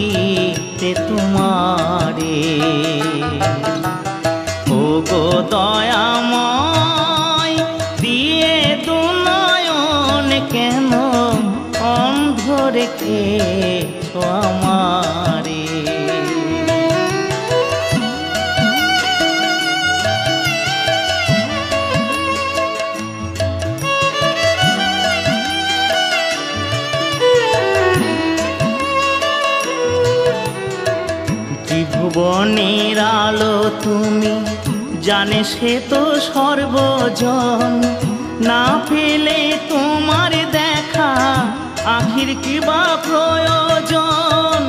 দিতে তোমারে। ও গো দয়াময় দিয়ে দুনয়ন কেন অন্ধ রেখেছো আমারে। ত্রিভুবনের আলো তুমি, জানে সে তো সর্বজন। না পেলে তোমার দেখা আখির কি বা প্রয়োজন।